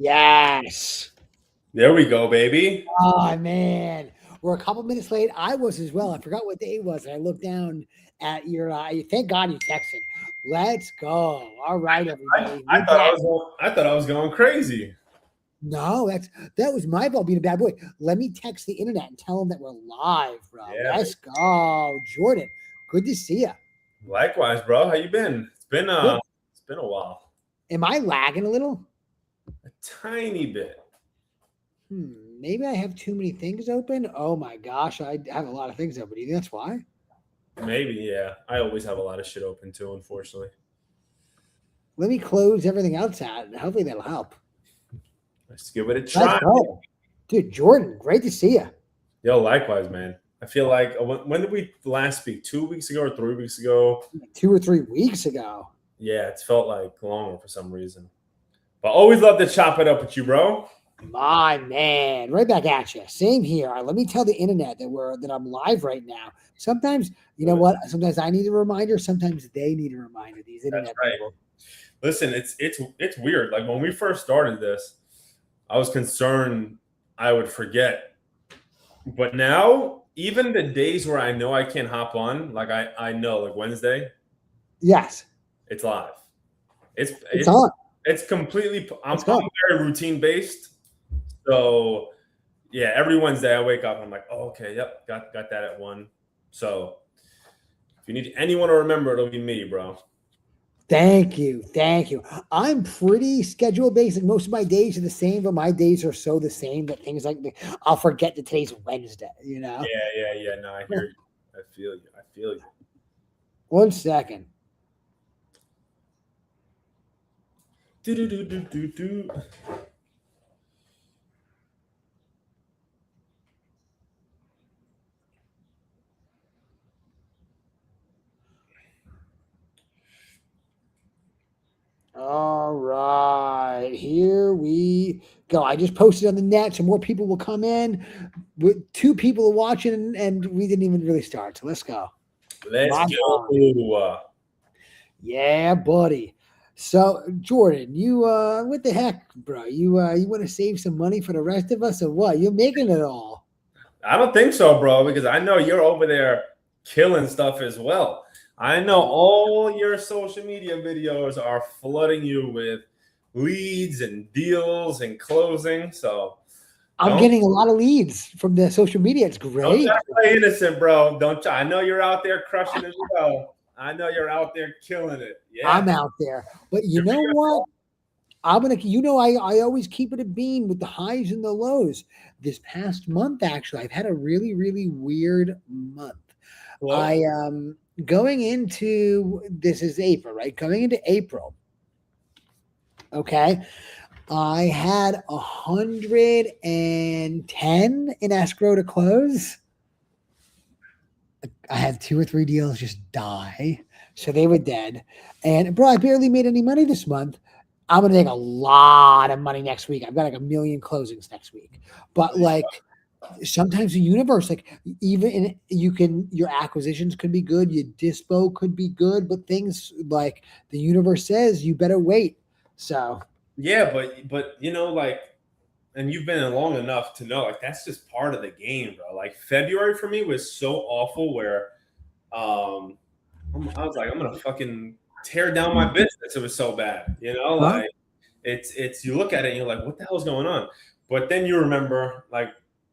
Yes. There we go, baby. Oh man, we're a couple minutes late. I was as well. I forgot what day it was. And I looked down at your. Thank God you texted. Let's go. All right, everybody. I We thought I back. was going crazy. No, that was my fault being a bad boy. Let me text the internet and tell them that we're live, bro. Yeah, Let's go, Jordan. Good to see you. likewise, bro. How you been? Good. It's been a while. Am I lagging a little? A tiny bit. Maybe I have too many things open. Oh my gosh, I have a lot of things open. Do you think that's why? Maybe, yeah. I always have a lot of shit open too, unfortunately. Let me close everything else out, and hopefully that'll help. Let's give it a Let's try. go. Dude, Jordan, great to see you. Yo, likewise, man. I feel like when did we last speak? 2 weeks ago or 3 weeks ago? 2 or 3 weeks ago. Yeah, it's felt like longer for some reason. But always love to chop it up with you, bro. My man, right back at you. Same here. Let me tell the internet that I'm live right now. Sometimes, you know what? Sometimes I need a reminder. Sometimes they need a reminder. These That's internet right. people. Listen, it's weird. Like when we first started this, I was concerned I would forget. But now, even the days where I know I can't hop on, like I know, like Wednesday, Yes, it's live. it's It's on. it's completely. I'm It's on. very routine based. So yeah, every Wednesday I wake up and I'm like, oh, okay, yep, got that at 1. So if you need anyone to remember, it'll be me, bro. Thank you. Thank you. I'm pretty schedule based. Like most of my days are the same, but my days are so the same that things like I'll forget that today's Wednesday, you know? Yeah. No, I hear you. I feel you. I feel you. 1 second. Do do do do do do. All right, here we go. I just posted on the net, so more people will come in. With 2 people are watching, and we didn't even really start. So let's go. Let's My God. go. Yeah, buddy. So Jordan, you what the heck, bro? You want to save some money for the rest of us, or what? You're making it all. I don't think so, bro, because I know you're over there killing stuff as well. I know all your social media videos are flooding you with leads and deals and closing. So I'm don't getting a lot of leads from the social media. It's don't great. try to play innocent, bro. Don't try. I know you're out there crushing as well. I know you're out there killing it. Yeah. I'm out there, but you know what? I'm gonna, I always keep it a beam with the highs and the lows. This past month, actually, I've had a really, really weird month. Well, I going into this is April, right? Going into April, okay. I had 110 in escrow to close. I had 2 or 3 deals just die, so they were dead. And bro, I barely made any money this month. I'm gonna make a lot of money next week. I've got like a million closings next week. But like sometimes the universe, like even your acquisitions could be good, your dispo could be good, but things like the universe says you better wait. So yeah, but like, and you've been in long enough to know, like, that's just part of the game, bro. Like February for me was so awful where um I was like, I'm gonna fucking tear down my business. It was so bad, huh? like it's you look at it and you're like, what the hell's going on? But then you remember, like,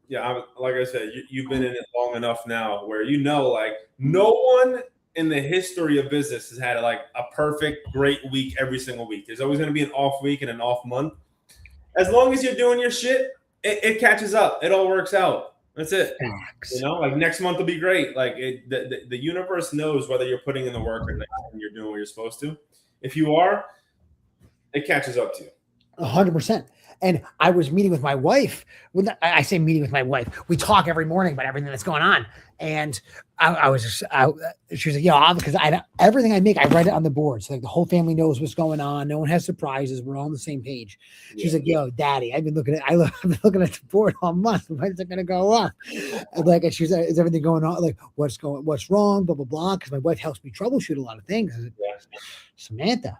yeah, like I said, you've been in it long enough now where like no one in the history of business has had like a perfect great week every single week. There's always going to be an off week and an off month. As long as you're doing your shit, it catches up. It all works out. That's it. Facts. Like next month will be great. Like the universe knows whether you're putting in the work and you're doing what you're supposed to. If you are, it catches up to you. 100%. And I was meeting with my wife. When I say meeting with my wife, we talk every morning about everything that's going on. And I was just, she was like, "Yo, because everything I make, I write it on the board, so like the whole family knows what's going on. No one has surprises. We're all on the same page." She's like, "Yo, Daddy, I've been looking at the board all month. When's it gonna go up?" And like, and she's like, "Is everything going on? Like, what's wrong? Blah blah blah." Because my wife helps me troubleshoot a lot of things. Yeah. Samantha,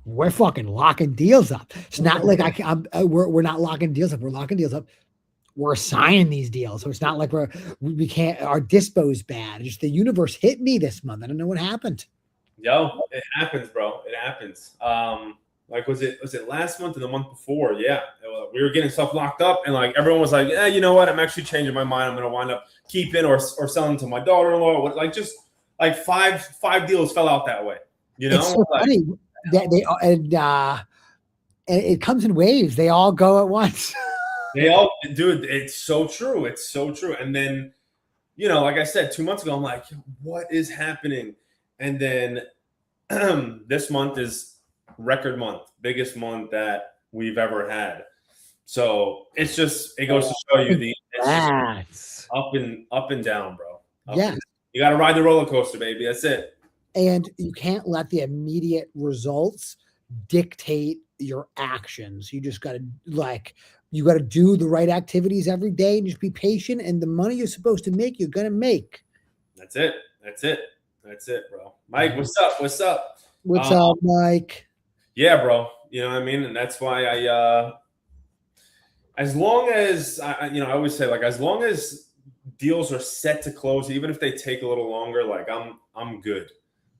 we're fucking locking deals up. It's not like we're not locking deals up. We're locking deals up. We're signing these deals. So it's not like we can't, our dispo's bad. Just the universe hit me this month. I don't know what happened. Yo, it happens, bro. It happens. Like was it last month or the month before? Yeah, we were getting stuff locked up, and like everyone was like, "Yeah, you know what? I'm actually changing my mind. I'm gonna wind up keeping or selling to my daughter-in-law." Like just like five deals fell out that way. You know, it's so like, funny that and it comes in waves. They all go at once. they all, dude. It's so true. It's so true. And then, you know, like I said 2 months ago, I'm like, what is happening? And then this month is record month, biggest month that we've ever had. So it's just, it goes to show you it's up and down, bro. You got to ride the roller coaster, baby. That's it. And you can't let the immediate results dictate your actions. You just got to you got to do the right activities every day and just be patient. And the money you're supposed to make, you're going to make. That's it. That's it. That's it, bro. Mike, what's up? What's up? What's up, Mike? Yeah, bro. You know what I mean? And that's why as long as I always say, like, as long as deals are set to close, even if they take a little longer, like I'm good.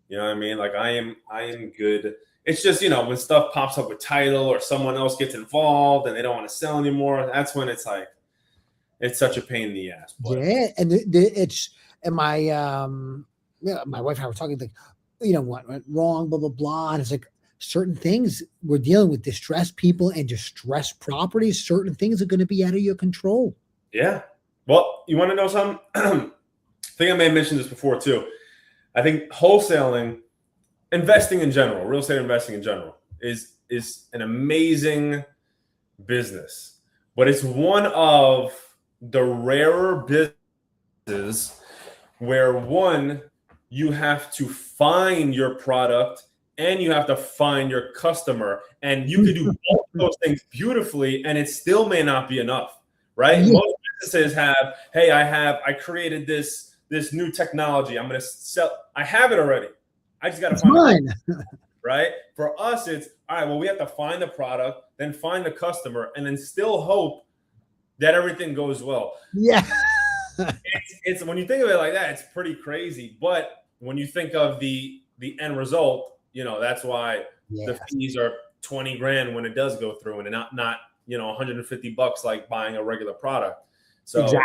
You know what I mean? Like I am good. It's just, you know, when stuff pops up with title or someone else gets involved and they don't want to sell anymore, that's when it's like, it's such a pain in the ass. But. Yeah. And my wife and I were talking, like, you know, what went wrong, blah, blah, blah. And it's like certain things, we're dealing with distressed people and distressed properties. Certain things are going to be out of your control. Yeah. Well, you want to know something? I think I may have mentioned this before too. I think wholesaling, investing in general, real estate investing in general is an amazing business, but it's one of the rarer businesses where one, you have to find your product and you have to find your customer, and you can do both of those things beautifully and it still may not be enough, right? Yeah. Most businesses have, hey, I created this new technology. I'm going to sell. I have it already. I just got to find it. Right? For us, it's all right. Well, we have to find the product, then find the customer, and then still hope that everything goes well. Yeah. it's when you think of it like that, it's pretty crazy. But when you think of the end result, you know, that's why the fees are $20,000 when it does go through, and not you know, $150 like buying a regular product. So. Exactly.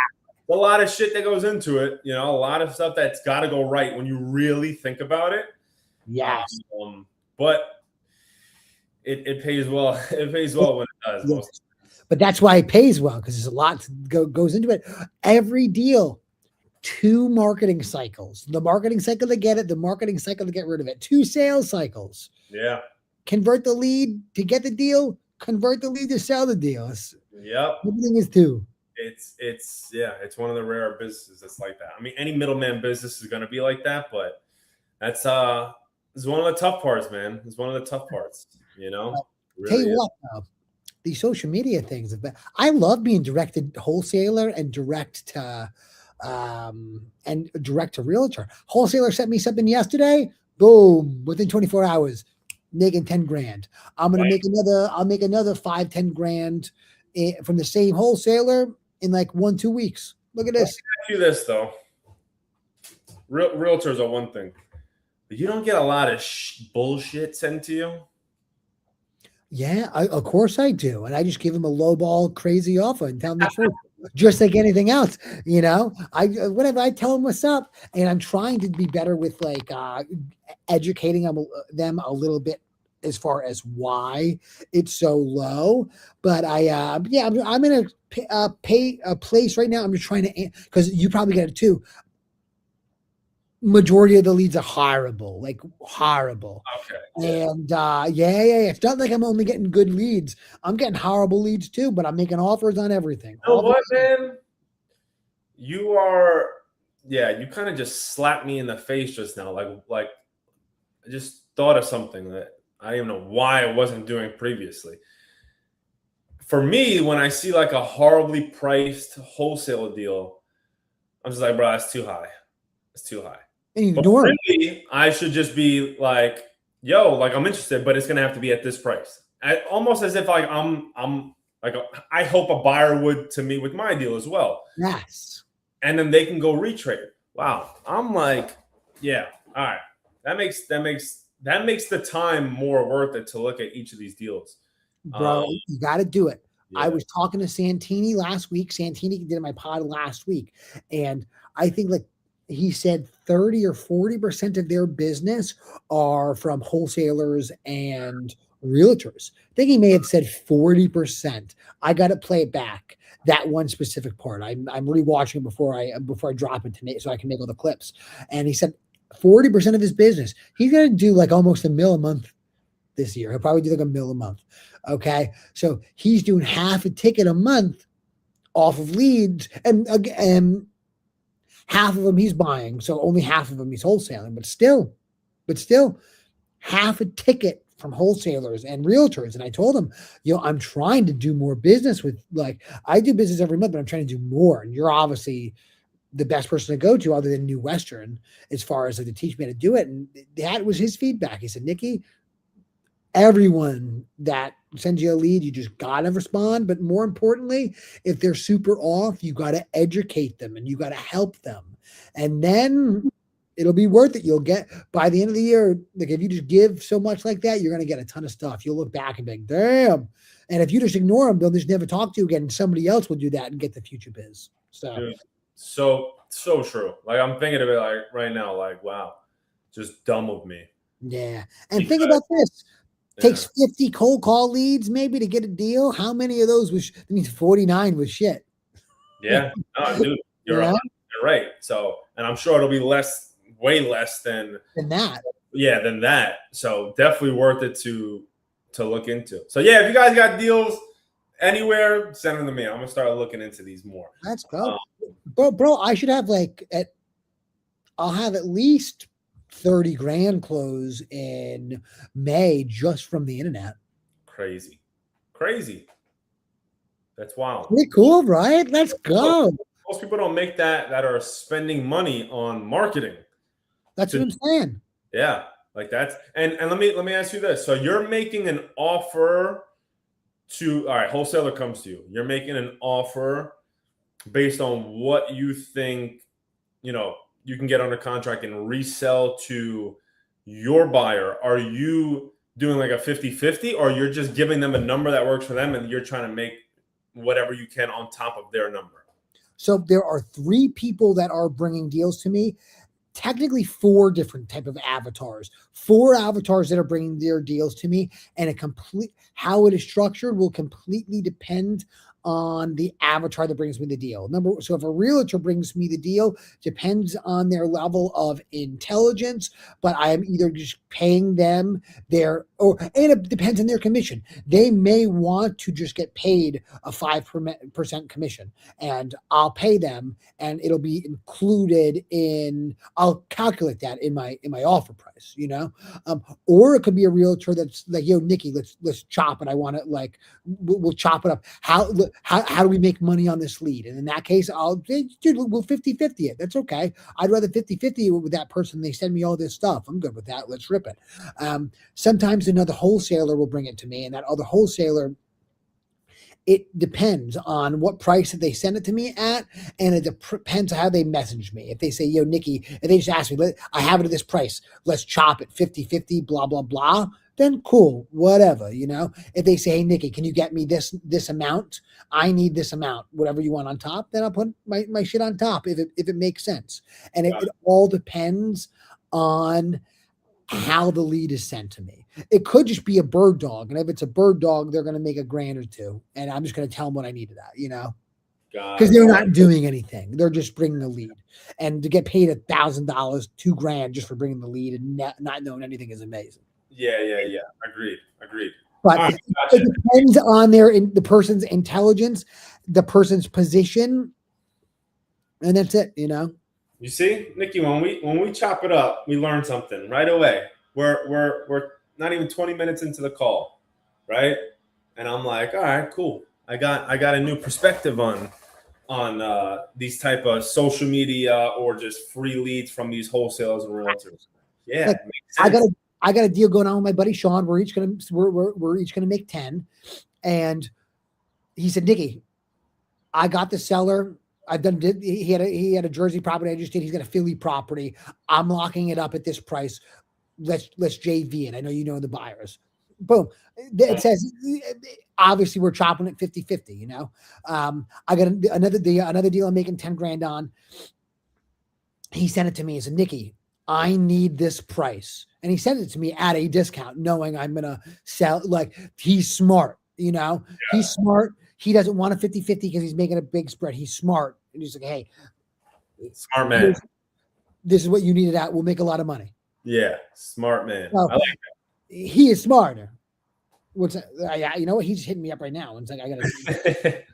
A lot of shit that goes into it, you know, a lot of stuff that's got to go right when you really think about it. Yes. But it pays well. It pays well when it does. Yes. But that's why it pays well, because there's a lot goes into it. Every deal, 2 marketing cycles. The marketing cycle to get it, the marketing cycle to get rid of it. 2 sales cycles. Yeah. Convert the lead to get the deal. Convert the lead to sell the deal. Yep. Everything is 2. It's one of the rare businesses that's like that. I mean, any middleman business is going to be like that, but that's is one of the tough parts, man. It's one of the tough parts, you know. Really tell you what, these social media things. I love being directed wholesaler and direct to realtor. Wholesaler sent me something yesterday. Boom! Within 24 hours, making $10,000. I'm gonna make another. I'll make another $5-10,000 from the same wholesaler in like 1-2 weeks. Look at this. Let me ask you this though. Realtors are one thing, but you don't get a lot of bullshit sent to you. Yeah, of course I do, and I just give them a lowball crazy offer and tell them the truth, just like anything else. You know, I tell them what's up, and I'm trying to be better with like educating them a little bit as far as why it's so low. But I'm in a place right now. I'm just trying to, because you probably get it too. Majority of the leads are horrible, like horrible. Okay. And it's not like I'm only getting good leads. I'm getting horrible leads too, but I'm making offers on everything. You know what, man? You are, you kind of just slapped me in the face just now. Like I just thought of something that I don't even know why I wasn't doing previously. For me, when I see like a horribly priced wholesale deal, I'm just like, bro, that's too high. It's too high. And you ignore it. I should just be like, yo, like I'm interested, but it's gonna have to be at this price. Almost as if like I'm like I hope a buyer would to me with my deal as well. Yes. And then they can go retrade. Wow. I'm like, yeah, all right. That makes the time more worth it to look at each of these deals. Bro, you got to do it. I Yeah. was talking to Santini last week. Santini did my pod last week. And I think like he said 30 or 40% of their business are from wholesalers and realtors. I think he may have said 40%. I got to play it back. That one specific part. I'm rewatching before I drop it tonight so I can make all the clips. And he said 40% of his business. He's gonna do like almost $1 million a month this year. He'll probably do like $1 million a month. Okay. So he's doing half a ticket a month off of leads, and half of them he's buying. So only half of them he's wholesaling, but still half a ticket from wholesalers and realtors. And I told him, I'm trying to do more business with, like, I do business every month, but I'm trying to do more. And you're obviously the best person to go to other than New Western as far as like, to teach me how to do it. And that was his feedback. He said, Nikki, everyone that sends you a lead, you just gotta respond. But more importantly, if they're super off, you gotta educate them and you gotta help them. And then it'll be worth it. You'll get by the end of the year, like if you just give so much like that, you're gonna get a ton of stuff. You'll look back and be like, damn. And if you just ignore them, they'll just never talk to you again. And somebody else will do that and get the future biz. So Dude, so true. Like I'm thinking of it like right now, like, wow, just dumb of me. yeah. And think about this. Takes 50 cold call leads maybe to get a deal. How many of those was, that means 49 was shit. Yeah. No, dude, you're right. So, and I'm sure it'll be way less than that. Yeah, than that. So definitely worth it to look into. So yeah, if you guys got deals anywhere, send them to me. I'm gonna start looking into these more. That's bro. Bro, I should have I'll have at least 30 grand close in May just from the internet. Crazy. That's wild. Pretty cool, right? Let's go. Most people don't make that are spending money on marketing. That's what I'm saying. Yeah, like that's and let me ask you this. So you're making an offer to, all right, wholesaler comes to you. You're making an offer based on what you think, you can get under contract and resell to your buyer. Are you doing like a 50-50 or you're just giving them a number that works for them and you're trying to make whatever you can on top of their number? So there are 3 people that are bringing deals to me. Technically 4 different type of avatars, 4 avatars that are bringing their deals to me, and how it is structured will completely depend on the avatar that brings me the deal. So if a realtor brings me the deal, depends on their level of intelligence, but I am either just paying them and it depends on their commission. They may want to just get paid a 5% commission, and I'll pay them, and it'll be included I'll calculate that in my offer price, or it could be a realtor that's like, yo, Nikki, let's chop it. I want it like, we'll chop it up. How do we make money on this lead? And in that case, we'll 50-50 it. That's okay. I'd rather 50-50 with that person. They send me all this stuff. I'm good with that. Let's rip it. Sometimes another wholesaler will bring it to me, and that other wholesaler, it depends on what price that they send it to me at, and it depends on how they message me. If they say, yo, Nikki, if they just ask me, I have it at this price, let's chop it 50-50, blah, blah, blah, then cool, whatever, If they say, hey, Nikki, can you get me this amount? I need this amount, whatever you want on top, then I'll put my shit on top if it makes sense. And it all depends on how the lead is sent to me. It could just be a bird dog. And if it's a bird dog, they're going to make $1 grand or $2 grand. And I'm just going to tell them what I needed that, because they're not doing anything. They're just bringing a lead, and to get paid $1,000, $2 grand just for bringing the lead and not knowing anything is amazing. Yeah. Agreed. But right, it depends on the person's intelligence, the person's position, and that's it, You see, Nikki, when we chop it up, we learn something right away. We're not even 20 minutes into the call, right? And I'm like, all right, cool. I got a new perspective on these type of social media or just free leads from these wholesalers and realtors. Yeah, like, I got a deal going on with my buddy Sean. We're each gonna make 10. And he said, Nikki, I got the seller. He had a Jersey property I just did. He's got a Philly property. I'm locking it up at this price. Let's JV it. I know you know the buyers. Boom. It says obviously we're chopping it 50-50, you know. I got another deal I'm making 10 grand on. He sent it to me. He said, Nikki, I need this price. And he sent it to me at a discount, knowing I'm gonna sell. Like, he's smart, you know. Yeah. He's smart. He doesn't want a 50-50 because he's making a big spread. He's smart. And he's like, hey, smart man. This is what you needed out. We'll make a lot of money. Yeah, smart man. So, I like that. He is smarter. What's that? You know what? He's hitting me up right now. It's like, I gotta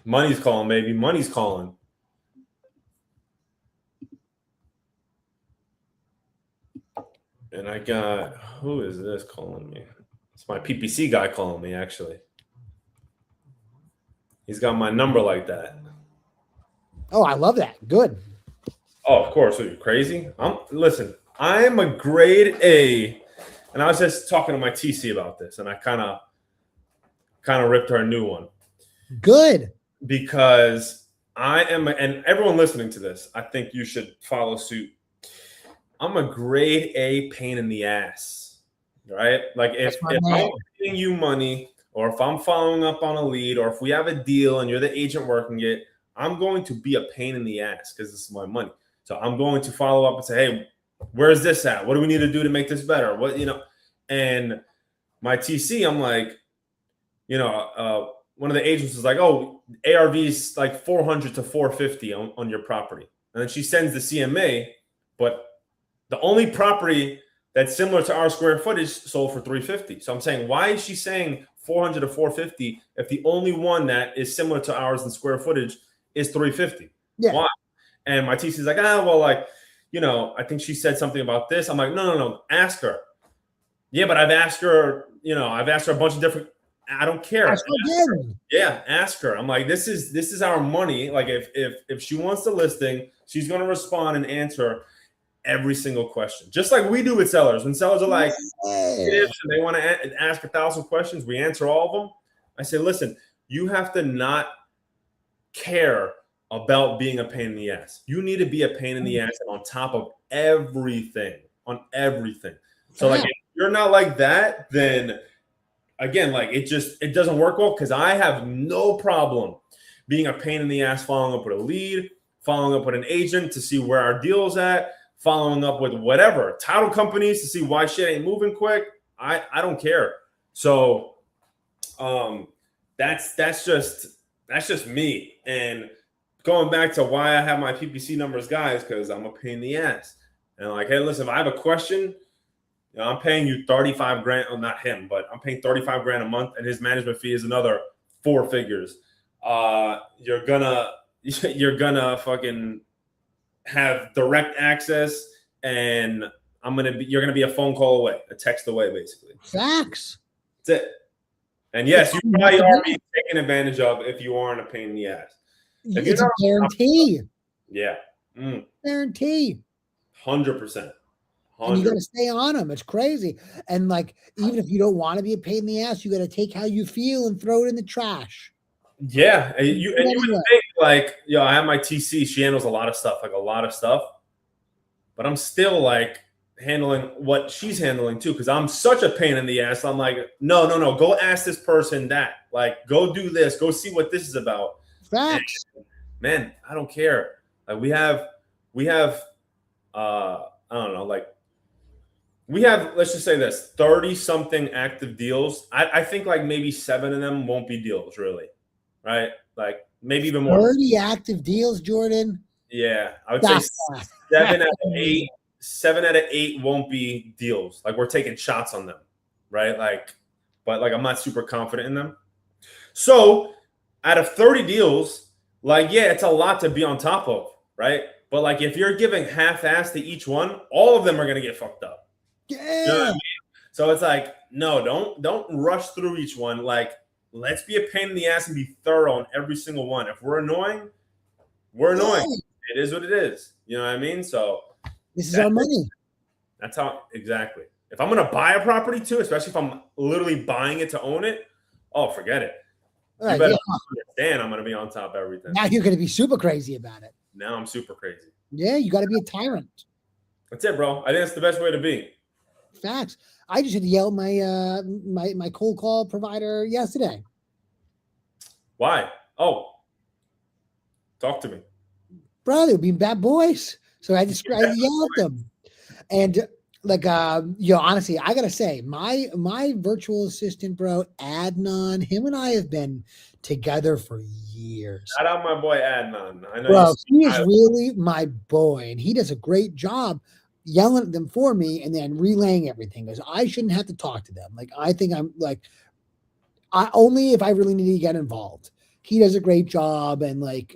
money's calling, baby. Money's calling. And I got, who is this calling me? It's my PPC guy calling me, actually. He's got my number like that. Oh, I love that. Good. Oh, of course. Are you crazy? Listen, I am a grade A. And I was just talking to my TC about this, and I kind of ripped her a new one. Good. Because I am, and everyone listening to this, I think you should follow suit. I'm a grade A pain in the ass, right? Like if I'm giving you money, or if I'm following up on a lead, or if we have a deal and you're the agent working it, I'm going to be a pain in the ass because this is my money. So I'm going to follow up and say, hey, where's this at? What do we need to do to make this better? What, you know, and my TC, I'm like, you know, one of the agents was like, oh, ARV is like 400 to 450 on your property. And then she sends the CMA, but the only property that's similar to our square footage sold for 350. So I'm saying, why is she saying 400 to 450 if the only one that is similar to ours in square footage is 350? Yeah. Why? And my TC is like, well, like, you know, I think she said something about this. I'm like, no, ask her. Yeah, but I've asked her a bunch of different. I don't care. Ask her. I'm like, this is our money. Like, if she wants the listing, she's going to respond and answer every single question, just like we do with sellers. When sellers are like, and they want to ask 1,000 questions, we answer all of them. I say, listen, you have to not care about being a pain in the ass. You need to be a pain in the ass and on top of everything, So like, if you're not like that, then again, like it doesn't work well, because I have no problem being a pain in the ass, following up with a lead, following up with an agent to see where our deal's at, following up with whatever, title companies to see why shit ain't moving quick. I don't care. So that's just me. And going back to why I have my PPC numbers, guys, because I'm a pain in the ass. And like, hey, listen, if I have a question, you know, I'm paying you 35 grand. Well, not him, but I'm paying 35 grand a month, and his management fee is another 4 figures. You're gonna fucking have direct access, and you're gonna be a phone call away, a text away, basically. Facts. That's it. And yes, you probably are being taken advantage of if you aren't a pain in the ass. It's a guarantee. Yeah. Guarantee. 100%. And you got to stay on them. It's crazy. And like, even if you don't want to be a pain in the ass, you got to take how you feel and throw it in the trash. Yeah. And you would think, like, I have my TC. She handles a lot of stuff. But I'm still like handling what she's handling too, because I'm such a pain in the ass. I'm like, no. Go ask this person that. Like, go do this. Go see what this is about. Facts. And, man, I don't care. Like, we have I don't know, like, we have, let's just say this, 30 something active deals. I think like maybe 7 of them won't be deals, really. Right? Like, maybe even more. 30 active deals, Jordan? Yeah. I would say 7 out of 8 won't be deals. Like, we're taking shots on them. Right? Like, but like, I'm not super confident in them. So out of 30 deals, like, yeah, it's a lot to be on top of, right? But like, if you're giving half-ass to each one, all of them are going to get fucked up. Yeah. You know what I mean? So it's like, no, don't rush through each one. Like, let's be a pain in the ass and be thorough on every single one. If we're annoying, we're annoying. It is what it is. You know what I mean? So this is our money. That's how, exactly. If I'm gonna buy a property too, especially if I'm literally buying it to own it, oh, forget it. All You right, better yeah. understand I'm gonna be on top of everything. Now you're going to be super crazy about it. Now I'm super crazy. Yeah, you got to be a tyrant. That's it, bro. I think that's the best way to be. Facts. I just had to yell at my cold call provider yesterday. Why? Oh, talk to me. Bro, they were being bad boys. So I just yell at them. And like honestly, I gotta say, my virtual assistant, bro, Adnan, him and I have been together for years. Shout out my boy Adnan. I know Bro, he is really my boy, and he does a great job yelling at them for me and then relaying everything. Because I shouldn't have to talk to them. Like I think I'm like, I only if I really need to get involved. He does a great job, and like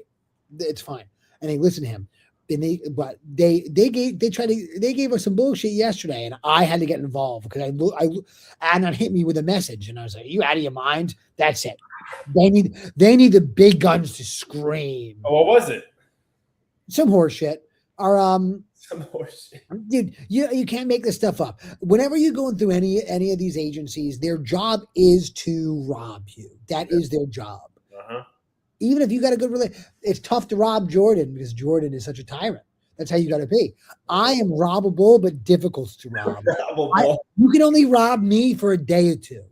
it's fine. And they listen to him. And they gave us some bullshit yesterday, and I had to get involved because I Adnan hit me with a message, and I was like, "Are you out of your mind? That's it. They need the big guns to scream." Oh, what was it? Some horse shit. Or Some horse shit. dude, you can't make this stuff up. Whenever you're going through any of these agencies, their job is to rob you. That is their job. Uh-huh. Even if you got a good relationship, it's tough to rob Jordan because Jordan is such a tyrant. That's how you got to be. I am robbable, but difficult to rob. You can only rob me for a day or two.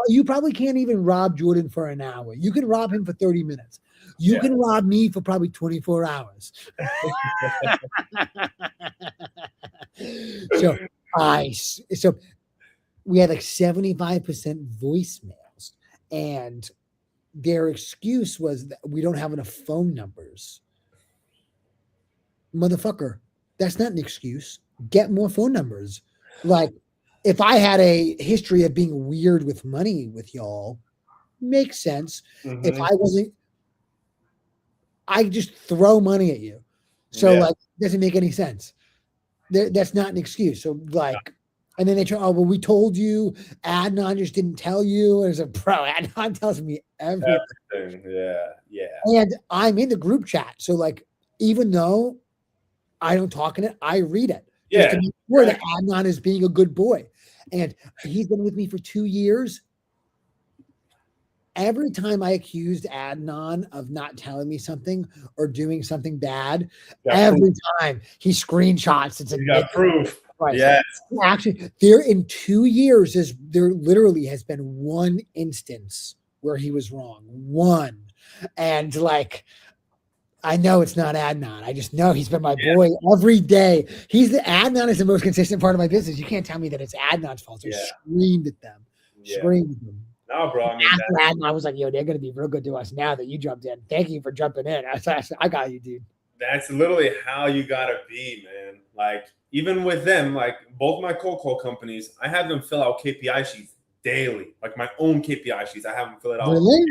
You probably can't even rob Jordan for an hour. You can rob him for 30 minutes. You can rob me for probably 24 hours. So we had like 75% voicemails, and their excuse was that we don't have enough phone numbers. Motherfucker, that's not an excuse. Get more phone numbers. Like, if I had a history of being weird with money with y'all, makes sense. Mm-hmm. If I wasn't, I just throw money at you. So like, doesn't make any sense. That's not an excuse. So like, and then they try, oh, well, we told you, Adnan just didn't tell you. And it's like, bro, Adnan tells me everything. Yeah. And I'm in the group chat. So like, even though I don't talk in it, I read it. Just to make sure that Adnan is being a good boy. And he's been with me for 2 years. Every time I accused Adnan of not telling me something or doing something bad, every time he screenshots it's you got proof. Right. Yes. Actually, there in 2 years there literally has been one instance where he was wrong. One. And like, I know it's not Adnan. I just know he's been my boy every day. Adnan is the most consistent part of my business. You can't tell me that it's Adnan's fault. So I screamed at them. Screamed at them. No, bro. I mean, after Adnan, I was like, yo, they're going to be real good to us now that you jumped in. Thank you for jumping in. I got you, dude. That's literally how you got to be, man. Like, even with them, like both my cold call companies, I have them fill out KPI sheets daily, like my own KPI sheets. I have them fill it out. Really?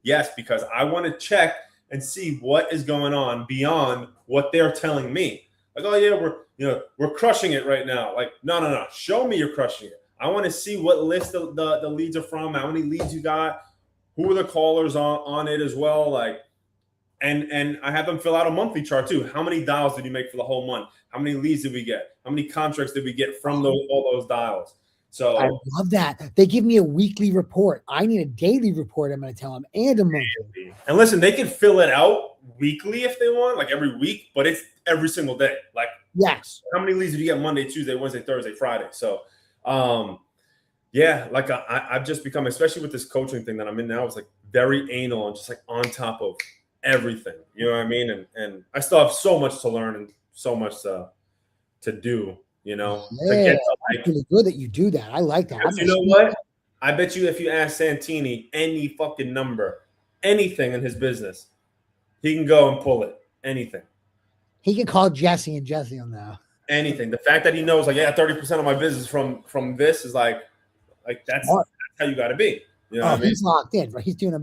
Yes, because I want to check and see what is going on beyond what they're telling me. Like, oh yeah, we're crushing it right now. Like, no. Show me you're crushing it. I want to see what list the leads are from, how many leads you got, who are the callers on it as well. Like, and I have them fill out a monthly chart too. How many dials did you make for the whole month? How many leads did we get? How many contracts did we get from all those dials? So I love that. They give me a weekly report. I need a daily report, I'm going to tell them, and a monthly. And listen, they can fill it out weekly if they want, like every week, but it's every single day. Like, yes. How many leads did you get Monday, Tuesday, Wednesday, Thursday, Friday? So, like I've just become, especially with this coaching thing that I'm in now, it's like very anal and just like on top of everything. You know what I mean? And I still have so much to learn and so much to do. You know, yeah, it's really good that you do that. I like that. You know what? I bet you if you ask Santini any fucking number, anything in his business, he can go and pull it. Anything. He can call Jesse and Jesse will know. Anything. The fact that he knows, like, 30% of my business from this is like that's how you got to be. You know what I mean? He's locked in, bro. He's doing a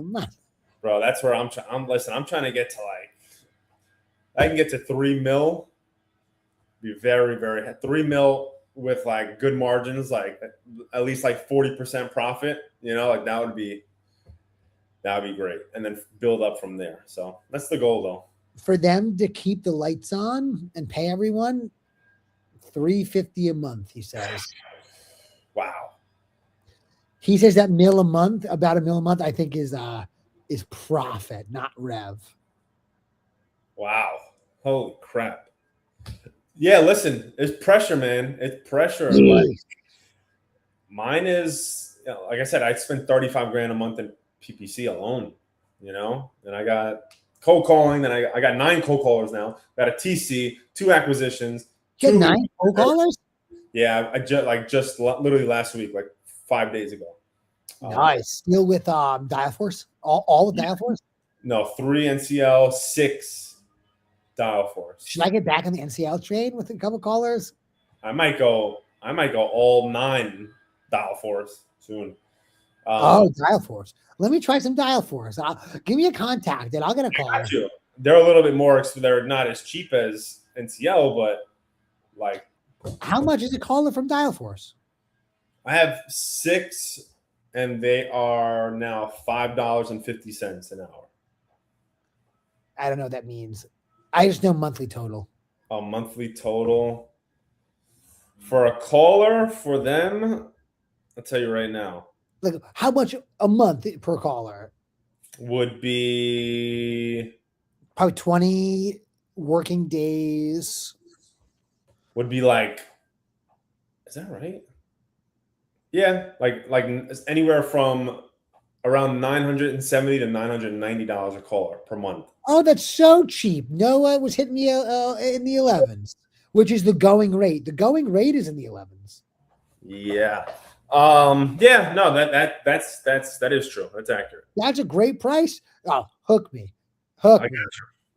month. Bro, that's where I'm trying to get to, like, I can get to 3 mil. Be very, very 3 mil with like good margins, like at least like 40% profit, like that would be great. And then build up from there. So that's the goal though. For them to keep the lights on and pay everyone, $350 a month, he says. Wow. He says that mil a month, about $1 million a month, I think is profit, not rev. Wow. Holy crap. Yeah, listen, it's pressure, man. It's pressure. Like mine is, like I said, I spent 35 grand a month in PPC alone, and I got cold calling. Then I got 9 cold callers now. Got a TC, 2 acquisitions. Get 2 9 cold callers? Yeah, I just literally last week, like 5 days ago. Nice. Still with Dialforce? All with Dialforce? No, 3 NCL, 6 Dialforce. Should I get back on the NCL train with a couple callers? I might go all 9 Dialforce soon. Dialforce. Let me try some Dialforce. Give me a contact and I'll get a call. They're a little bit more. They're not as cheap as NCL, but like. How much is a caller from Dialforce? I have 6, and they are now $5.50 an hour. I don't know what that means. I just know monthly total. A monthly total for a caller for them. I'll tell you right now. Like how much a month per caller? Would be probably 20 working days. Would be like, is that right? Yeah, like anywhere from around $970 to $990 a caller per month. Oh, that's so cheap. Noah was hitting me in the 11s, which is the going rate. The going rate is in the 11s. Yeah. Yeah, no, that is true. That's accurate. That's a great price. Oh, hook me. Hook me.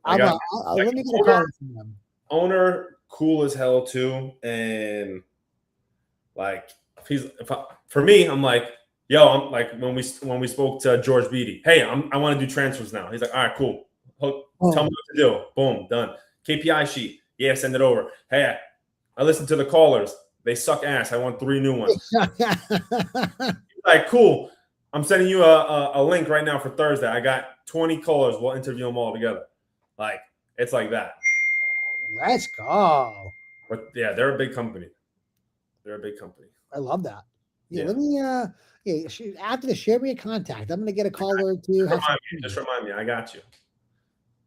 I got you. Let me get a call from them. Owner, cool as hell too. And like for me, I'm like, yo, I'm like when we spoke to George Beatty, hey, I want to do transfers now. He's like, all right, cool. Tell me what to do. Boom, done. KPI sheet. Yeah, send it over. Hey, I listened to the callers. They suck ass. I want 3 new ones. Like, cool. I'm sending you a link right now for Thursday. I got 20 callers. We'll interview them all together. Like, it's like that. Let's go. But yeah, they're a big company. I love that. Yeah. Let me after the share me a contact. I'm gonna get a caller to just remind me. I got you.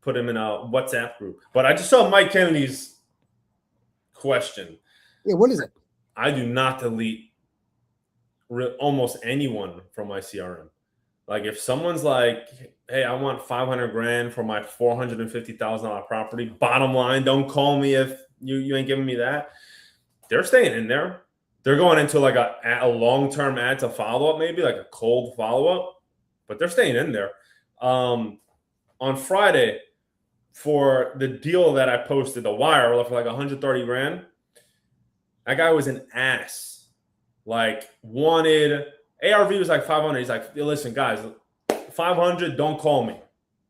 Put him in a WhatsApp group. But I just saw Mike Kennedy's question. Yeah, what is it? I do not delete almost anyone from my CRM. Like if someone's like, hey, I want 500 grand for my $450,000 property. Bottom line, don't call me if you ain't giving me that. They're staying in there. They're going into like a long-term ad to follow up, maybe like a cold follow-up, but they're staying in there. On Friday, for the deal that I posted, the wire for like 130 grand, that guy was an ass. Like wanted ARV was like 500. He's like, listen, guys, 500. Don't call me.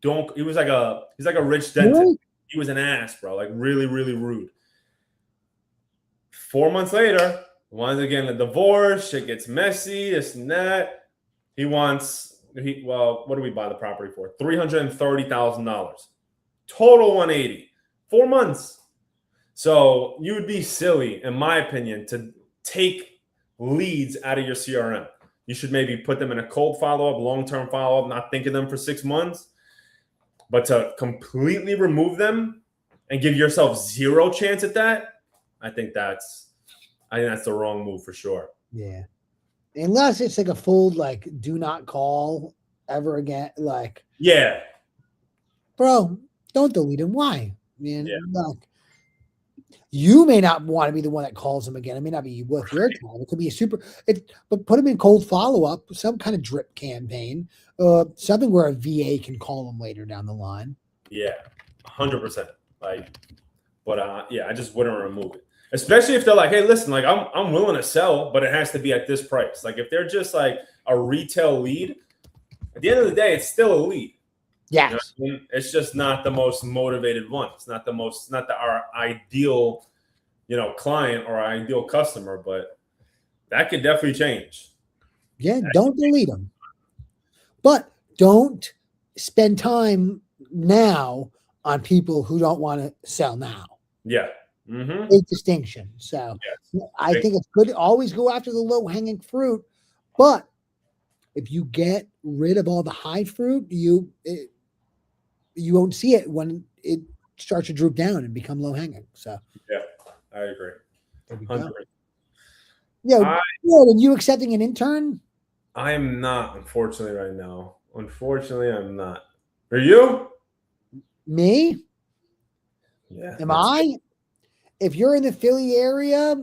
Don't. He's like a rich dentist. Really? He was an ass, bro. Like really, really rude. 4 months later, wants again a divorce. Shit gets messy. This and that. What do we buy the property for? $330,000. Total 180. 4 months. So you would be silly, in my opinion, to take leads out of your CRM. You should maybe put them in a cold follow-up, long-term follow-up, not think of them for 6 months. But to completely remove them and give yourself 0 chance at that, I think that's the wrong move for sure. Yeah. Unless it's like a full do not call ever again. Like, yeah. Bro, don't delete him. Why? You may not want to be the one that calls him again. It may not be worth your time. It could be but put him in cold follow-up, some kind of drip campaign, something where a VA can call him later down the line. Yeah, 100%. I just wouldn't remove it. Especially if they're like, hey, listen, like I'm willing to sell, but it has to be at this price. Like if they're just like a retail lead, at the end of the day, it's still a lead. Yeah, it's just not the most motivated one. It's not our ideal, client or our ideal customer, but that could definitely change. Yeah, don't delete them, but don't spend time now on people who don't want to sell now. Yeah, Mm-hmm. Big distinction. So Yes. I think it's good to always go after the low hanging fruit, but if you get rid of all the high fruit, you won't see it when it starts to droop down and become low hanging. So Yeah, I agree. there we go. 100%. Yeah, I and you accepting an intern? I am not, unfortunately, right now. Unfortunately, I'm not. Are you? Me? Yeah, Am that's I? If you're in the Philly area,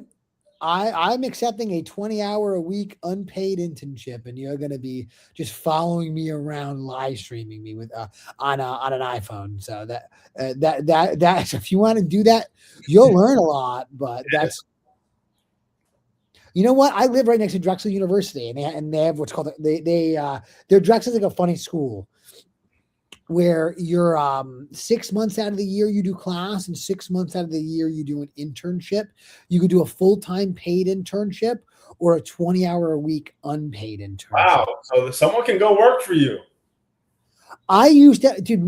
I'm accepting a 20-hour a week unpaid internship, and you're going to be just following me around, live streaming me with on an iPhone. So that if you want to do that, you'll learn a lot. But it. that's you know what? I live right next to Drexel University, and they have what's called their Drexel's like a funny school where you're 6 months out of the year you do class and 6 months out of the year you do an internship. You could do a full-time paid internship or a 20-hour a week unpaid internship. Wow. So someone can go work for you. I used to, dude,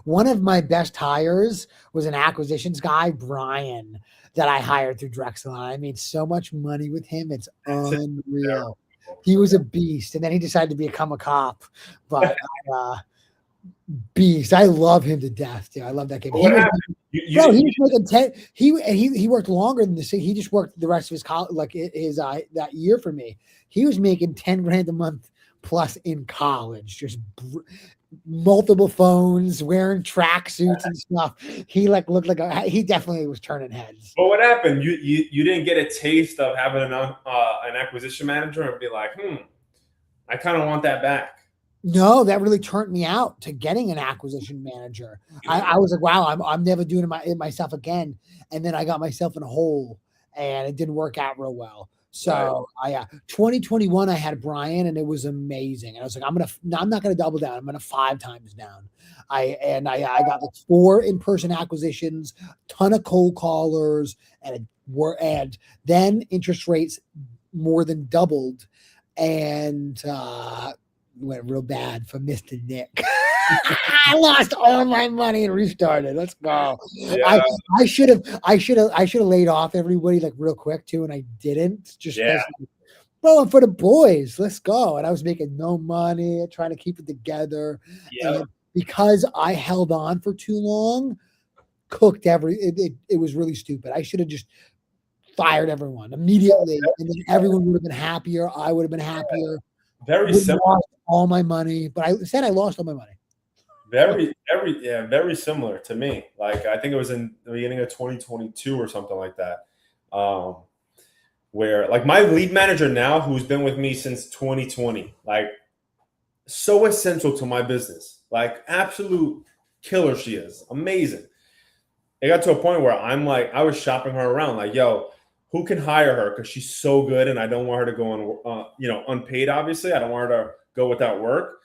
one of my best hires was an acquisitions guy, Brian, that I hired through Drexel. And I made so much money with him. It's unreal. He was a beast. And then he decided to become a cop. But beast. I love him to death, dude. I love that game. But what happened? He was making 10. He worked longer than this. He just worked the rest of his college, like his that year for me. He was making 10 grand a month plus in college, just multiple phones, wearing tracksuits and stuff. He like looked like he definitely was turning heads. But what happened? You didn't get a taste of having an acquisition manager and be like, I kind of want that back. No, that really turned me out to getting an acquisition manager. I was like, wow, I'm never doing it myself again. And then I got myself in a hole, and it didn't work out real well. So right. 2021, I had Brian, and it was amazing. And I was like, I'm not gonna double down. I'm gonna 5 times down. I got like 4 in-person acquisitions, ton of cold callers, and then interest rates more than doubled, and went real bad for Mr. Nick. I lost all my money and restarted. Let's go. Yeah. I should have laid off everybody like real quick too, and I didn't. Just bro, I'm for the boys. Let's go. And I was making no money, trying to keep it together. Yeah. And because I held on for too long, it was really stupid. I should have just fired everyone immediately, and then everyone would have been happier. I would have been happier. Very similar. All my money, but I said I lost all my money. Very similar to me. Like I think it was in the beginning of 2022 or something like that. Where like my lead manager now, who's been with me since 2020, like so essential to my business, like absolute killer. She is amazing. It got to a point where I was shopping her around, like, yo, who can hire her? Because she's so good, and I don't want her to go on, unpaid. Obviously, I don't want her to go without work.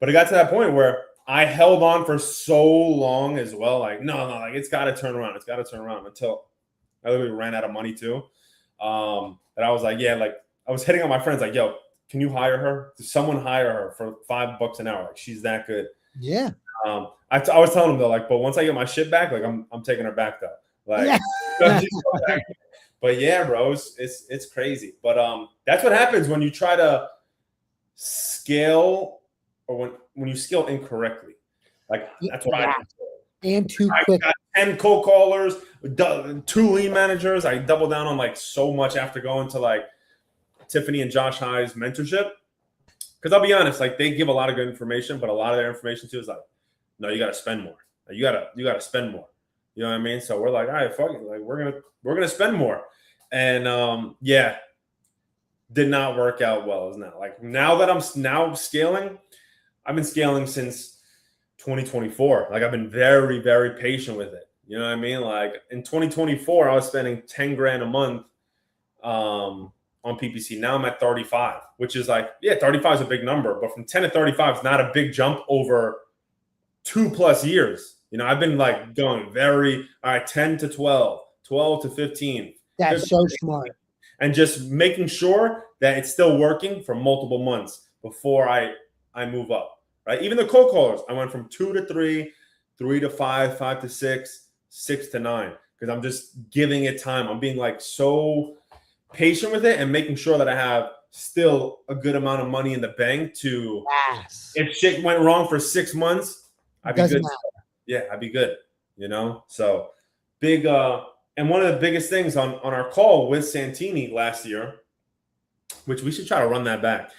But it got to that point where I held on for so long as well. Like, no, like it's got to turn around. It's got to turn around until I literally ran out of money too. And I was like, yeah, like I was hitting on my friends, like, yo, can you hire her? Does someone hire her for $5 an hour? Like, she's that good. Yeah. I was telling them though, like, but once I get my shit back, like I'm taking her back though. Like, but yeah, bro, it's crazy. But that's what happens when you try to scale, or when you scale incorrectly. Like that's what I did. And too quick. I got 10 cold callers, 2 lead managers. I doubled down on like so much after going to like Tiffany and Josh High's mentorship. Because I'll be honest, like they give a lot of good information, but a lot of their information too is like, no, you got to spend more. Like, you got to spend more. You know what I mean? So we're like, all right, fuck it. Like we're gonna spend more. And did not work out well as now. Like now that I'm now scaling, I've been scaling since 2024. Like I've been very, very patient with it. You know what I mean? Like in 2024, I was spending 10 grand a month on PPC. Now I'm at 35, which is like, yeah, 35 is a big number, but from 10 to 35 is not a big jump over 2+ years. You know, I've been like going all right, 10 to 12, 12 to 15. That's so smart. And just making sure that it's still working for multiple months before I move up, right? Even the cold callers, I went from 2 to 3, 3 to 5, 5 to 6, 6 to 9. because I'm just giving it time. I'm being like so patient with it and making sure that I have still a good amount of money in the bank to, if shit went wrong for 6 months, I'd be Doesn't good. matter. Yeah, I'd be good, you know? So big, and one of the biggest things on our call with Santini last year, which we should try to run that back,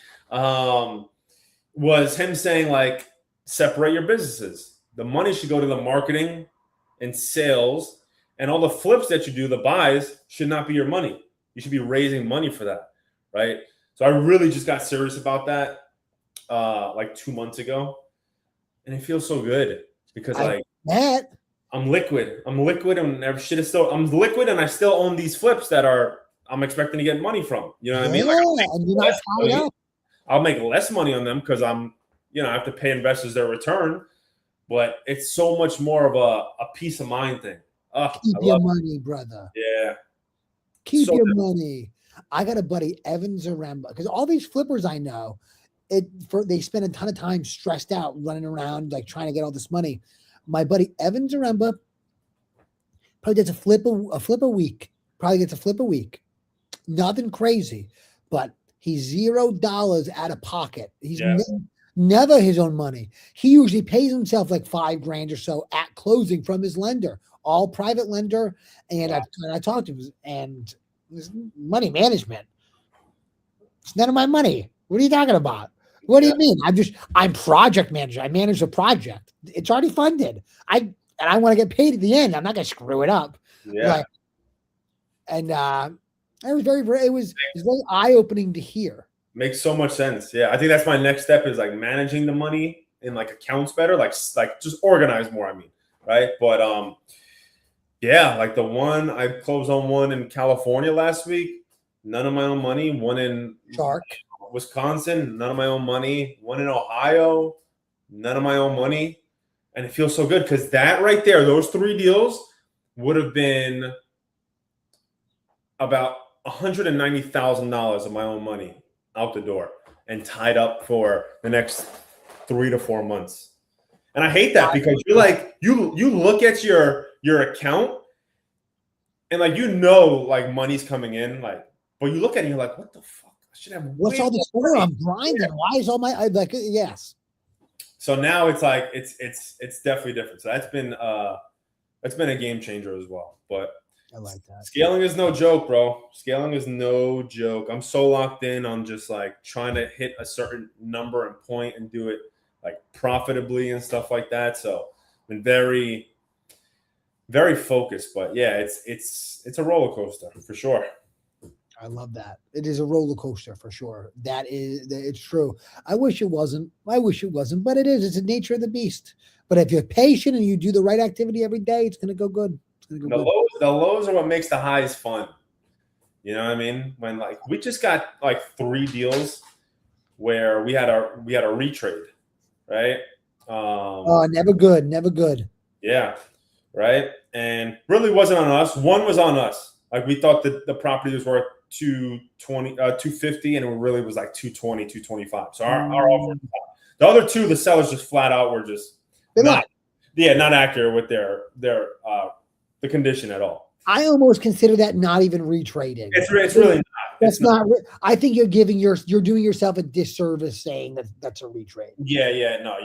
was him saying, like, separate your businesses. The money should go to the marketing and sales, and all the flips that you do, the buys, should not be your money. You should be raising money for that, right? So I really just got serious about that like 2 months ago, and it feels so good because I'm liquid. I'm liquid, and every shit is still. I'm liquid, and I still own these flips that I'm expecting to get money from. You know what I mean? Like, and you're not tied up. I'll make less money on them because I have to pay investors their return, but it's so much more of a peace of mind thing. Keep your money, brother. Yeah. Keep your money. I got a buddy, Evan Zaremba, because all these flippers I know, they spend a ton of time stressed out running around, like trying to get all this money. My buddy, Evan Zaremba, probably gets a flip a week. Probably gets a flip a week. Nothing crazy, but he's $0 out of pocket. He's never his own money. He usually pays himself like $5,000 or so at closing from his lender, all private lender. And I talked to him, and this money management. It's none of my money. What are you talking about? What do you mean? I'm project manager. I manage a project. It's already funded. I want to get paid at the end. I'm not going to screw it up. Yeah. And it was very eye-opening to hear. Makes so much sense. Yeah. I think that's my next step, is like managing the money in like accounts better, like just organize more, I mean. Right. But yeah, like the one I closed on one in California last week, none of my own money. One in Wisconsin, none of my own money. One in Ohio, none of my own money. And it feels so good because that right there, those 3 deals would have been about $190,000 of my own money out the door and tied up for the next 3 to 4 months. And I hate that because you're like, you look at your account and like, like money's coming in, like, but you look at it and you're like, what the fuck? I should have. What's all this for? I'm grinding. Why is all my yes. So now it's like it's definitely different. So that's been a game changer as well. But I like that. Scaling is no joke, bro. Scaling is no joke. I'm so locked in on just like trying to hit a certain number and point and do it like profitably and stuff like that. So I've been very, very focused. But yeah, it's a roller coaster for sure. I love that. It is a roller coaster for sure. It's true. I wish it wasn't, but it is. It's the nature of the beast. But if you're patient and you do the right activity every day, it's going to go good. The lows are what makes the highs fun. You know what I mean? When like we just got like 3 deals where we had a retrade, right? Never good. Yeah, right. And really wasn't on us. One was on us. Like we thought that the property was worth 250, and it really was like 220, 225. So our offer. The other 2, the sellers just flat out were just not accurate with their the condition at all. I almost consider that not even retrading. It's really not. That's not. I think you're doing yourself a disservice saying that's a retrade. Yeah. No,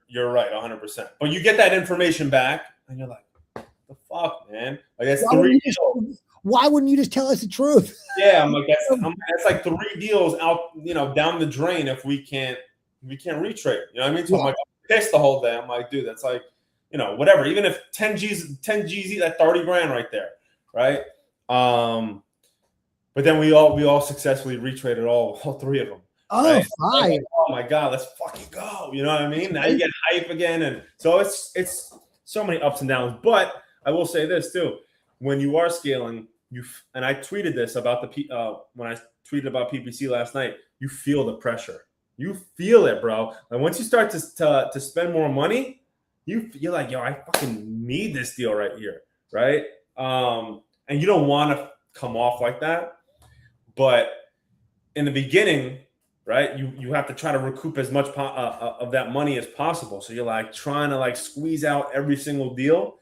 you're right, 100%. But you get that information back, and you're like, the fuck, man? Like that's 3 deals. Why wouldn't you just tell us the truth? Yeah, I'm like that's like 3 deals out, down the drain if we can't retrade. You know what I mean? So I'm like, I'm pissed the whole day. I'm like, dude, that's like, whatever. Even if 10 G's, that 30 grand right there, right? But then we all successfully retraded all 3 of them. Oh, right? fine. Like, oh my god, let's fucking go. You know what I mean? Now you get hype again, and so it's so many ups and downs. But I will say this too: when you are scaling, and I tweeted this about when I tweeted about PPC last night. You feel the pressure. You feel it, bro. And once you start to spend more money, you're like, yo, I fucking need this deal right here, right? And you don't want to come off like that, but in the beginning, right, you have to try to recoup as much of that money as possible. So you're like trying to like squeeze out every single deal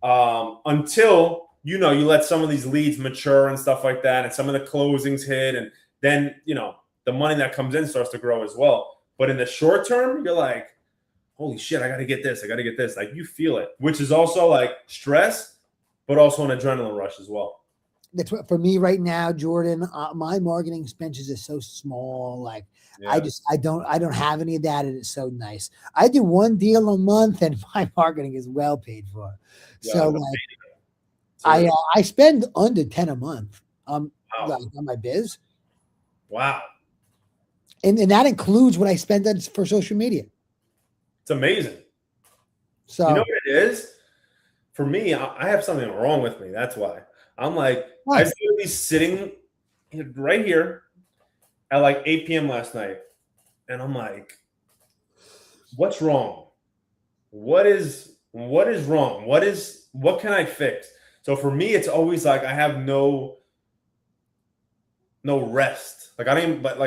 until you let some of these leads mature and stuff like that, and some of the closings hit, and then the money that comes in starts to grow as well. But in the short term, you're like, holy shit, I got to get this. I got to get this. Like, you feel it, which is also like stress, but also an adrenaline rush as well. That's what for me right now, Jordan. My marketing expenses is so small. Like, I don't have any of that, and it's so nice. I do one deal a month, and my marketing is well paid for. So like, I spend under 10 a month. Like on my biz. Wow. And that includes what I spend for social media. It's amazing. So you know what it is? For me, I have something wrong with me. That's why. I'm like, I was literally sitting right here at like 8 p.m. last night. And I'm like, what's wrong? What is wrong? What can I fix? So for me, it's always like I have no rest. Like I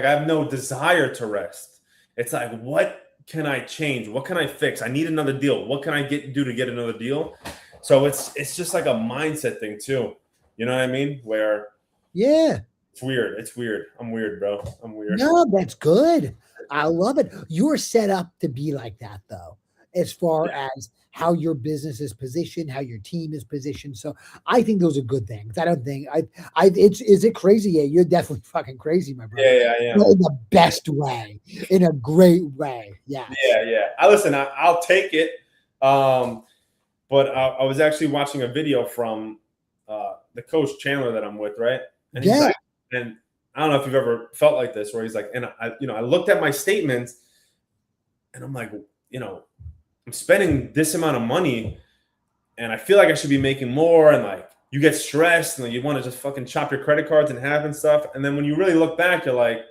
have no desire to rest. It's like, what can I change? What can I fix? I need another deal. What can I do to get another deal? So it's just like a mindset thing too. You know what I mean? Where it's weird. It's weird. I'm weird, bro. I'm weird. No, that's good. I love it. You're set up to be like that, though, as far as how your business is positioned, how your team is positioned. So I think those are good things. I don't think is it crazy? Yeah, you're definitely fucking crazy, my brother. Yeah, I am. In the best way, in a great way. Yeah. Yeah. I'll take it. But I was actually watching a video from the coach Chandler that I'm with, right? And he's like, and I don't know if you've ever felt like this, where he's like, and I looked at my statements, and I'm like, I'm spending this amount of money, and I feel like I should be making more, and like you get stressed, and you want to just fucking chop your credit cards in half and stuff, and then when you really look back, you're like,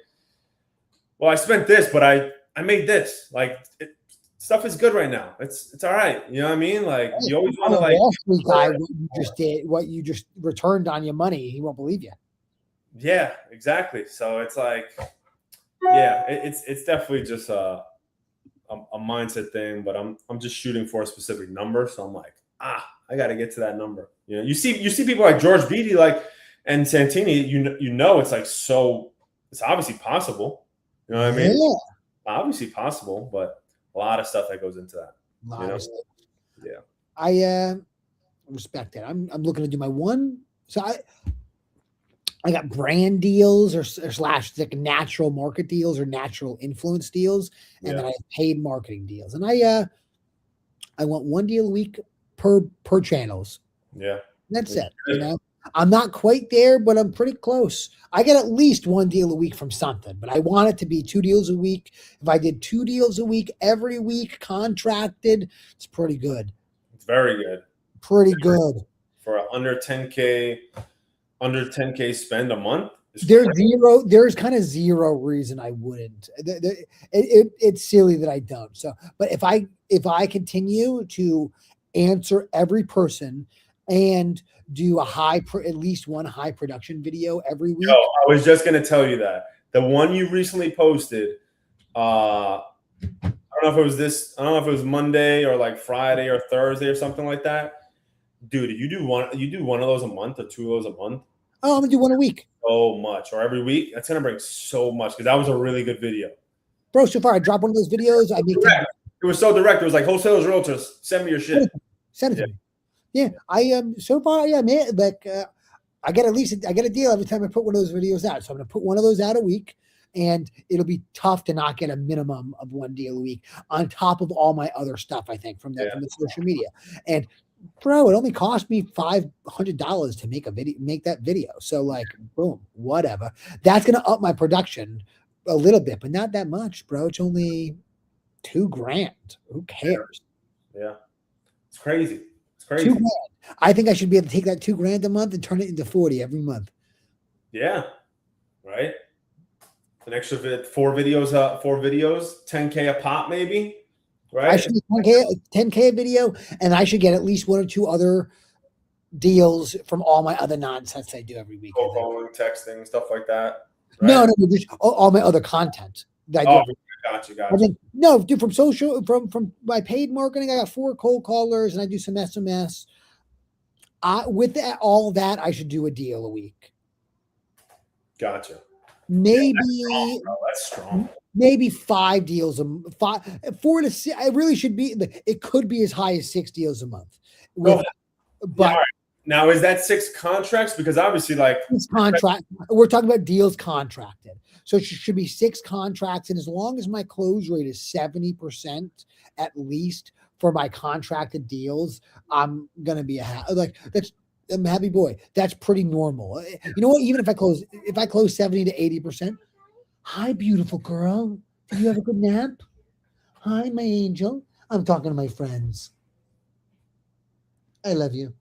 well, I spent this, but I made this. Like, stuff is good right now. It's all right. You know what I mean? Like, you always want to like Wall Street guy, what you just returned on your money, he won't believe you. Yeah, exactly. So it's like, yeah, it's definitely just a mindset thing. But I'm just shooting for a specific number. So I'm like, I got to get to that number. You see people like George Beatty, like, and Santini. It's like, so it's obviously possible. You know what I mean? Yeah. Obviously possible, but a lot of stuff that goes into that. Yeah. I respect it. I'm looking to do my one. So I got brand deals or slash like natural market deals or natural influence deals, and then I have paid marketing deals. And I want one deal a week per channels. Yeah. That's it. I'm not quite there, but I'm pretty close. I get at least one deal a week from something, but I want it to be 2 deals a week. If I did 2 deals a week every week, contracted, it's pretty good. It's very good. Pretty good. For under 10K spend a month. There's kind of zero reason I wouldn't. It's silly that I don't. So, but if I continue to answer every person and do at least one high production video every week. No, I was just going to tell you that the one you recently posted, I don't know if it was Monday or like Friday or Thursday or something like that. Dude, you do one of those a month or 2 of those a month? Oh, I'm gonna do one a week. So much, or every week. That's gonna bring so much, because that was a really good video. Bro, so far I dropped one of those videos. It was so direct. It was like, wholesalers, realtors, send me your shit. Send it to me. Yeah, I am so far. Yeah, man. Like I get a deal every time I put one of those videos out. So I'm gonna put one of those out a week, and it'll be tough to not get a minimum of one deal a week on top of all my other stuff. I think from the social media. And bro, it only cost me $500 to make that video. So like, boom, whatever. That's gonna up my production a little bit, but not that much, bro. It's only $2,000. Who cares? Yeah, it's crazy. $2,000. I think I should be able to take that $2,000 a month and turn it into 40 every month. Yeah, right. An extra 4 videos, 10K a pop, maybe. Right. I should get 10K a video, and I should get at least 1 or 2 other deals from all my other nonsense I do every week. Calling, texting, stuff like that. Right? No, just all my other content. That I do. Gotcha. I think, no, dude, from my paid marketing, I got 4 cold callers, and I do some SMS. with all that, I should do a deal a week. Gotcha. Maybe Yeah, that's strong. Maybe 5 deals 4 to 6. It really should be. It could be as high as 6 deals a month. But yeah, now is that 6 contracts? Because obviously, like it's contract. We're talking about deals contracted. So it should be 6 contracts, and as long as my close rate is 70% at least for my contracted deals, I'm gonna be I'm a happy boy. That's pretty normal. You know what? Even if I close 70 to 80%. Hi, beautiful girl. Did you have a good nap? Hi, my angel. I'm talking to my friends. I love you.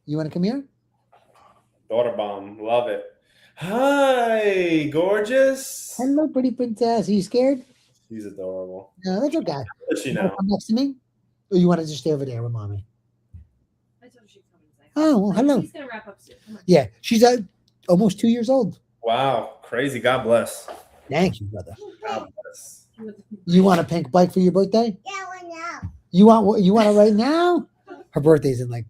You want to come here? Daughter bomb. Love it. Hi, gorgeous. Hello, pretty princess. Are you scared? She's adorable. No, that's okay. How is she You now? come next to me? Or you want to just stay over there with mommy? I told her she'd come and say hi. Oh, well, hello. She's going to wrap up soon. Come on. Yeah, she's almost 2 years old. Wow, crazy. God bless. Thank you, brother. God bless. You want a pink bike for your birthday? Yeah, well, now. You want it right now? Her birthday's in like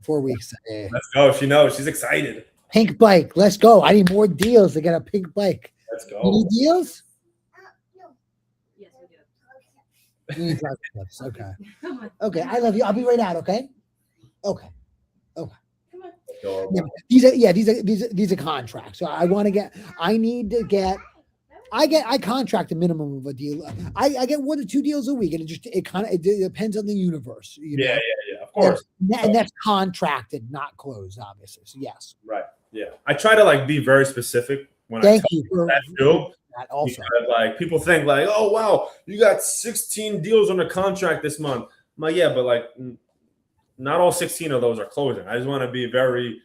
4 weeks. Yeah. Let's go. She knows. She's excited. Pink bike. Let's go. I need more deals to get a pink bike. Let's You go. need deals? No. Yes, we do. You need drive clips. Okay. Come on. Okay. I love you. I'll be right out. Okay. Okay. Come on. Adorable. Yeah, these are contracts. So I contract a minimum of a deal. I get 1 to 2 deals a week, and it depends on the universe. You know? Yeah. Of course. And that's contracted, not closed, obviously. So yes. Right. Yeah. I try to like be very specific when Thank I tell you for that too. that also. Because, like people think like, oh wow, you got 16 deals under contract this month. I'm like, yeah, but like not all 16 of those are closing. I just want to be very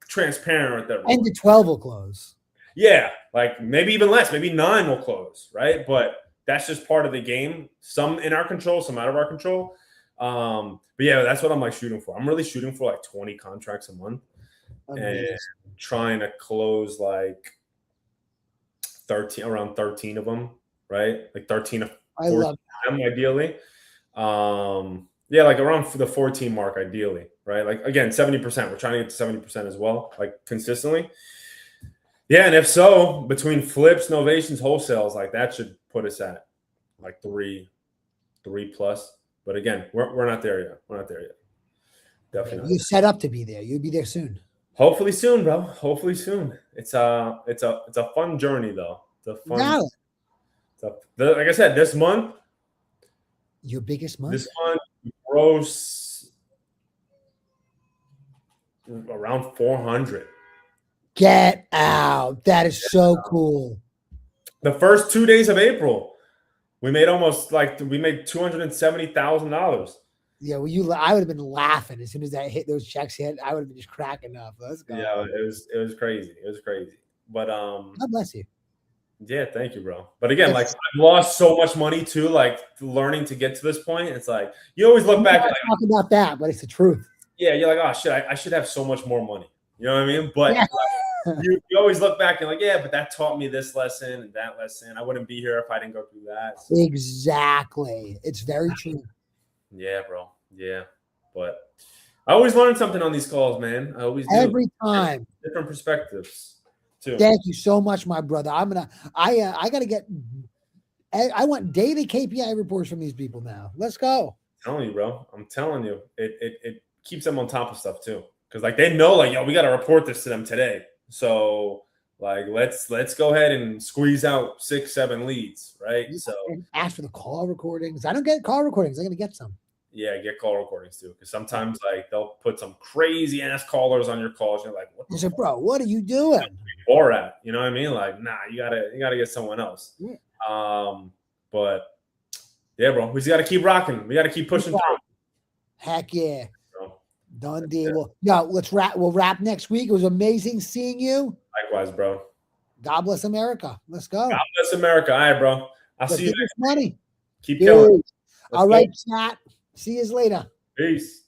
transparent with everyone. 10 to 12 will close. Yeah, like maybe even less, maybe 9 will close, right? But that's just part of the game. Some in our control, some out of our control. But yeah, that's what I'm like shooting for. I'm really shooting for like 20 contracts a month and trying to close like 13 of them, right? Like 13 of 14 of them ideally. Yeah, like around the 14 mark ideally, right? Like again, 70%. We're trying to get to 70% as well, like consistently. Yeah, and if so, between flips, novations, wholesales, like that should put us at like 3 plus. But again, we're not there yet. We're not there yet. Definitely. You're set up to be there. You'll be there soon. Hopefully soon, bro. Hopefully soon. It's a fun journey though. It's a fun. Like I said, this month. Your biggest month. This month, gross around 400. Get out. That is so cool. The first 2 days of April, we made $270,000. Yeah, well, I would have been laughing as soon as those checks hit. I would have been just cracking up. Let's go. Yeah, it was crazy. It was crazy. But God bless you. Yeah, thank you, bro. But again, like I've lost so much money too, like learning to get to this point. It's like you always look back and talk about that, but it's the truth. Yeah, you're like, oh shit, I should have so much more money. You know what I mean? But you always look back and like, yeah, but that taught me this lesson and that lesson. I wouldn't be here if I didn't go through that. So. Exactly. It's very true. Yeah, bro. Yeah. But I always learn something on these calls, man. I always do. Every time. Different perspectives too. Thank you so much, my brother. I want daily KPI reports from these people now. Let's go. I'm telling you, bro. I'm telling you. It keeps them on top of stuff too. Because like they know, like, yo, we got to report this to them today. So like let's go ahead and squeeze out 6-7 leads, right? So and ask for the call recordings. I don't get call recordings. I'm gonna get some. Yeah, get call recordings too. Because sometimes like they'll put some crazy ass callers on your calls. You're like, what the fuck? Bro, what are you doing? Or at, you know what I mean? Like, nah, you gotta get someone else. Yeah. But yeah, bro, we just gotta keep rocking. We gotta keep pushing through. Heck yeah. Done deal. Yeah, let's wrap. We'll wrap next week. It was amazing seeing you. Likewise, bro. God bless America. Let's go. God bless America. All right, bro. I'll see you next money. Keep killing. All right, chat. See you later. Peace.